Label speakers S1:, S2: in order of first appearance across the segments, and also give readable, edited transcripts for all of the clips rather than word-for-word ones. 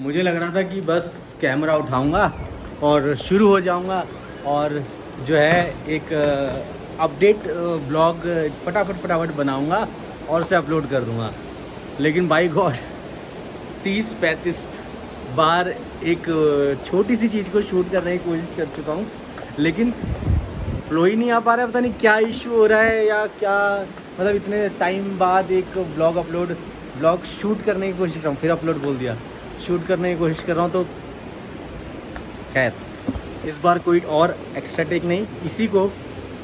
S1: मुझे लग रहा था कि बस कैमरा उठाऊंगा और शुरू हो जाऊंगा और जो है एक अपडेट ब्लॉग फटाफट बनाऊंगा और उसे अपलोड कर दूंगा। लेकिन बाय गॉड 30-35 बार एक छोटी सी चीज़ को शूट करने की कोशिश कर चुका हूँ, लेकिन फ्लो ही नहीं आ पा रहा है। पता नहीं क्या इशू हो रहा है या क्या, मतलब इतने टाइम बाद एक ब्लॉग शूट करने की कोशिश कर रहा हूँ, फिर अपलोड बोल दिया, शूट करने की कोशिश कर रहा हूँ। तो खैर इस बार कोई और एक्स्ट्रा टेक नहीं, इसी को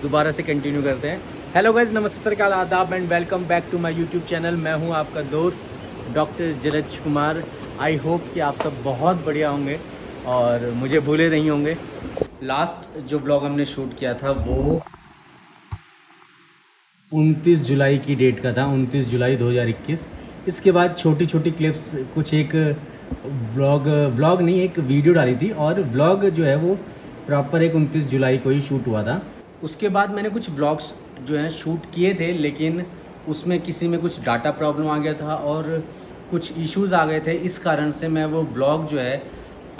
S1: दोबारा से कंटिन्यू करते हैं। हेलो गाइज, नमस्ते, सर क्या आदाब and welcome back to my YouTube channel. मैं हूं आपका दोस्त doctor Jalaj Kumar. I hope कि आप सब बहुत बढ़िया होंगे और मुझे भूले नहीं होंगे। लास्ट जो ब्लॉग हमने शूट किया था वो 29 जुलाई की डेट का था, 29 जुलाई 2021। इसके बाद छोटी छोटी क्लिप्स कुछ एक व्लॉग नहीं, एक वीडियो डाली थी और व्लॉग जो है वो प्रॉपर एक 29 जुलाई को ही शूट हुआ था। उसके बाद मैंने कुछ व्लॉग्स जो हैं शूट किए थे, लेकिन उसमें किसी में कुछ डाटा प्रॉब्लम आ गया था और कुछ इश्यूज़ आ गए थे। इस कारण से मैं वो व्लॉग जो है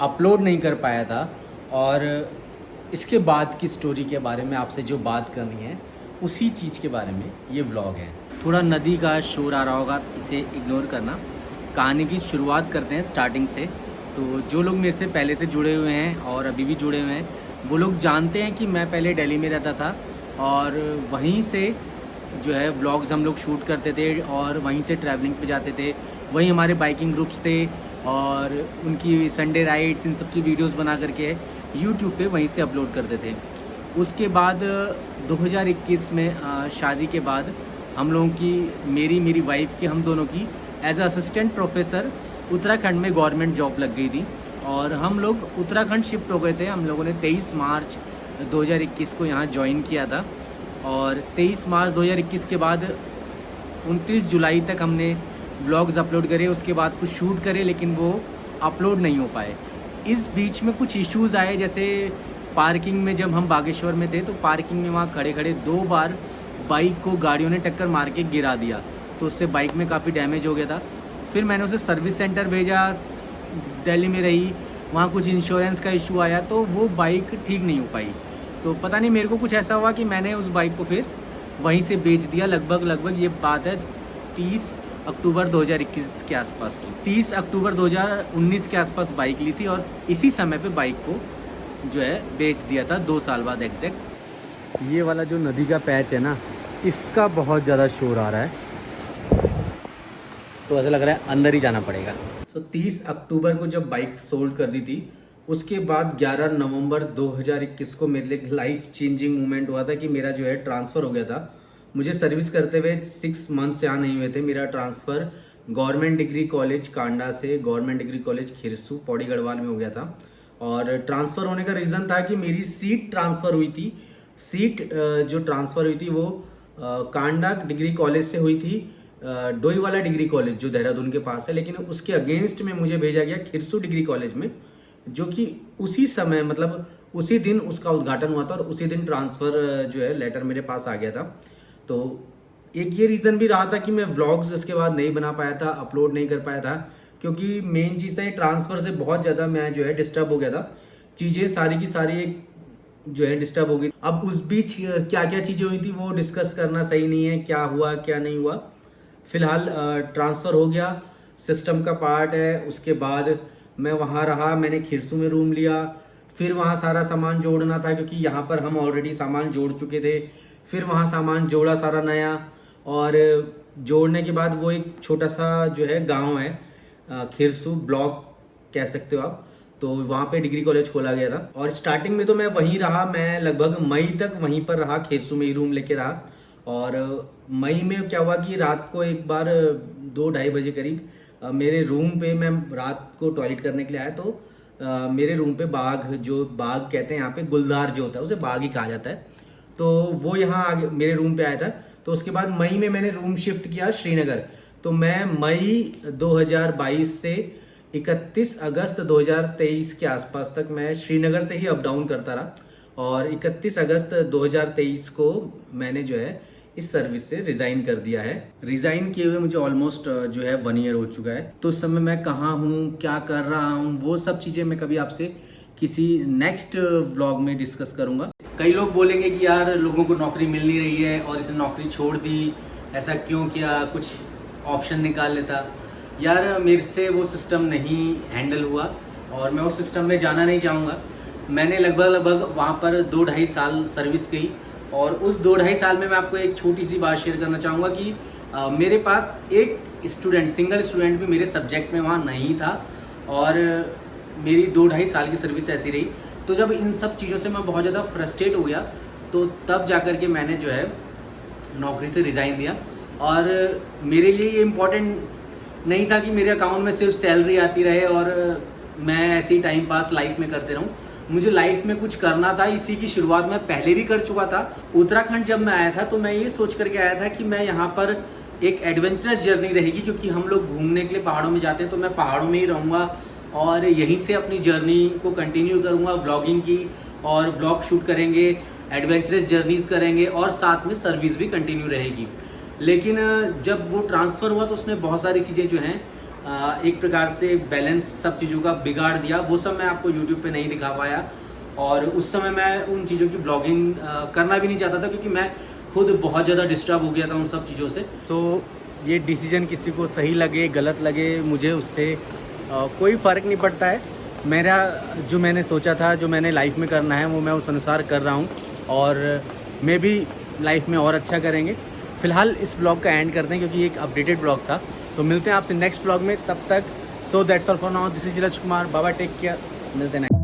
S1: अपलोड नहीं कर पाया था। और इसके बाद की स्टोरी के बारे में आपसे जो बात करनी है उसी चीज़ के बारे में ये व्लॉग है। थोड़ा नदी का शोर आ रहा होगा, इसे इग्नोर करना। कहानी की शुरुआत करते हैं स्टार्टिंग से। तो जो लोग मेरे से पहले से जुड़े हुए हैं और अभी भी जुड़े हुए हैं वो लोग जानते हैं कि मैं पहले दिल्ली में रहता था और वहीं से जो है व्लॉग्स हम लोग शूट करते थे और वहीं से ट्रैवलिंग पे जाते थे। वहीं हमारे बाइकिंग ग्रुप्स थे और उनकी संडे राइड्स इन सब की वीडियोस बना करके यूट्यूब पे वहीं से अपलोड करते थे। उसके बाद 2021 में शादी के बाद हम लोगों की मेरी वाइफ की, हम दोनों की एज असिस्टेंट प्रोफेसर उत्तराखंड में गवर्नमेंट जॉब लग गई थी और हम लोग उत्तराखंड शिफ्ट हो गए थे। हम लोगों ने 23 मार्च 2021 को यहाँ ज्वाइन किया था और 23 मार्च 2021 के बाद 29 जुलाई तक हमने व्लॉग्स अपलोड करे। उसके बाद कुछ शूट करे लेकिन वो अपलोड नहीं हो पाए। इस बीच में कुछ इश्यूज़ आए, जैसे पार्किंग में जब हम बागेश्वर में थे तो पार्किंग में वहाँ खड़े खड़े 2 बार बाइक को गाड़ियों ने टक्कर मार के गिरा दिया, तो उससे बाइक में काफ़ी डैमेज हो गया था। फिर मैंने उसे सर्विस सेंटर भेजा, दिल्ली में रही, वहाँ कुछ इंश्योरेंस का इशू आया तो वो बाइक ठीक नहीं हो पाई। तो पता नहीं मेरे को कुछ ऐसा हुआ कि मैंने उस बाइक को फिर वहीं से बेच दिया। लगभग ये बात है 30 अक्टूबर 2021 के आसपास की। 30 अक्टूबर 2019 के आसपास बाइक ली थी और इसी समय पे बाइक को जो है बेच दिया था 2 साल बाद एग्जैक्ट। ये वाला जो नदी का पैच है ना, इसका बहुत ज़्यादा शोर आ रहा है, तो ऐसा लग रहा है अंदर ही जाना पड़ेगा। 30 अक्टूबर को जब बाइक सोल्ड कर दी थी, उसके बाद 11 नवंबर 2021 को मेरे लिए लाइफ चेंजिंग मोमेंट हुआ था कि मेरा जो है ट्रांसफ़र हो गया था। मुझे सर्विस करते हुए 6 मंथ्स यहाँ नहीं हुए थे। मेरा transfer government degree college Kanda से government degree college Khirsu Pauri Garhwal में हो गया था। और ट्रांसफ़र होने का रीज़न था कि मेरी सीट ट्रांसफ़र हुई थी। सीट जो ट्रांसफ़र हुई थी वो कांडा डिग्री कॉलेज से हुई थी, डोईवाला डिग्री कॉलेज जो देहरादून के पास है, लेकिन उसके अगेंस्ट में मुझे भेजा गया खिरसू डिग्री कॉलेज में, जो कि उसी समय मतलब उसी दिन उसका उद्घाटन हुआ था और उसी दिन ट्रांसफ़र जो है लेटर मेरे पास आ गया था। तो एक ये रीज़न भी रहा था कि मैं व्लॉग्स इसके बाद नहीं बना पाया था, अपलोड नहीं कर पाया था, क्योंकि मेन चीज़ था ये ट्रांसफ़र से बहुत ज़्यादा मैं जो है डिस्टर्ब हो गया था। चीज़ें सारी की सारी जो है डिस्टर्ब हो गई। अब उस बीच क्या क्या चीज़ें हुई थी वो डिस्कस करना सही नहीं है, क्या हुआ क्या नहीं हुआ। फिलहाल ट्रांसफ़र हो गया, सिस्टम का पार्ट है। उसके बाद मैं वहाँ रहा, मैंने खिरसू में रूम लिया, फिर वहाँ सारा सामान जोड़ना था क्योंकि यहाँ पर हम ऑलरेडी सामान जोड़ चुके थे। फिर वहाँ सामान जोड़ा सारा नया, और जोड़ने के बाद वो एक छोटा सा जो है गांव है, खिरसू ब्लॉक कह सकते हो आप, तो वहाँ पे डिग्री कॉलेज खोला गया था। और स्टार्टिंग में तो मैं वहीं रहा, मैं लगभग मई तक वहीं पर रहा, खिरसू में ही रूम लेके रहा। और मई में क्या हुआ कि रात को एक बार 2-2:30 बजे करीब मेरे रूम पे, मैं रात को टॉयलेट करने के लिए आया तो मेरे रूम पे बाघ, जो बाघ कहते हैं यहाँ पे, गुलदार जो होता है उसे बाघ ही कहा जाता है, तो वो यहाँ आगे मेरे रूम पे आया था। तो उसके बाद मई में मैंने रूम शिफ्ट किया श्रीनगर। तो मैं मई 2022 से 31 अगस्त 2023 के आसपास तक मैं श्रीनगर से ही अप डाउन करता रहा। और 31 अगस्त 2023 को मैंने जो है इस सर्विस से रिज़ाइन कर दिया है। रिज़ाइन किए हुए मुझे ऑलमोस्ट जो है 1 ईयर हो चुका है। तो उस समय मैं कहाँ हूँ, क्या कर रहा हूँ, वो सब चीज़ें मैं कभी आपसे किसी नेक्स्ट व्लॉग में डिस्कस करूँगा। कई लोग बोलेंगे कि यार लोगों को नौकरी मिल नहीं रही है और इसने नौकरी छोड़ दी, ऐसा क्यों किया, कुछ ऑप्शन निकाल लेता। यार मेरे से वो सिस्टम नहीं हैंडल हुआ और मैं उस सिस्टम में जाना नहीं चाहूँगा। मैंने लगभग वहाँ पर 2-2.5 साल सर्विस की और उस 2-2.5 साल में मैं आपको एक छोटी सी बात शेयर करना चाहूँगा कि मेरे पास एक स्टूडेंट, सिंगल स्टूडेंट भी मेरे सब्जेक्ट में वहाँ नहीं था और मेरी 2-2.5 साल की सर्विस ऐसी रही। तो जब इन सब चीज़ों से मैं बहुत ज़्यादा फ्रस्ट्रेट हो गया तो तब जा कर के मैंने जो है नौकरी से रिज़ाइन दिया। और मेरे लिए ये इम्पोर्टेंट नहीं था कि मेरे अकाउंट में सिर्फ सैलरी आती रहे और मैं ऐसे ही टाइम पास लाइफ में करते रहूं। मुझे लाइफ में कुछ करना था। इसी की शुरुआत मैं पहले भी कर चुका था। उत्तराखंड जब मैं आया था तो मैं ये सोच करके आया था कि मैं यहाँ पर एक एडवेंचरस जर्नी रहेगी, क्योंकि हम लोग घूमने के लिए पहाड़ों में जाते हैं तो मैं पहाड़ों में ही रहूँगा और यहीं से अपनी जर्नी को कंटिन्यू करूँगा, व्लॉगिंग की, और व्लॉग शूट करेंगे, एडवेंचरस जर्नीज़ करेंगे और साथ में सर्विस भी कंटिन्यू रहेगी। लेकिन जब वो ट्रांसफ़र हुआ तो उसने बहुत सारी चीज़ें जो हैं एक प्रकार से बैलेंस सब चीज़ों का बिगाड़ दिया। वो सब मैं आपको यूट्यूब पे नहीं दिखा पाया और उस समय मैं उन चीज़ों की ब्लॉगिंग करना भी नहीं चाहता था, क्योंकि मैं खुद बहुत ज़्यादा डिस्टर्ब हो गया था उन सब चीज़ों से। तो ये डिसीजन किसी को सही लगे गलत लगे, मुझे उससे कोई फ़र्क नहीं पड़ता है। मेरा जो मैंने सोचा था, जो मैंने लाइफ में करना है, वो मैं उस अनुसार कर रहा हूँ और मे भी लाइफ में और अच्छा करेंगे। फ़िलहाल इस ब्लॉग का एंड करते हैं क्योंकि एक अपडेटेड ब्लॉग था। सो मिलते हैं आपसे नेक्स्ट ब्लॉग में, तब तक so that's all for now. This is Raj Kumar, बाबा, टेक केयर, मिलते हैं।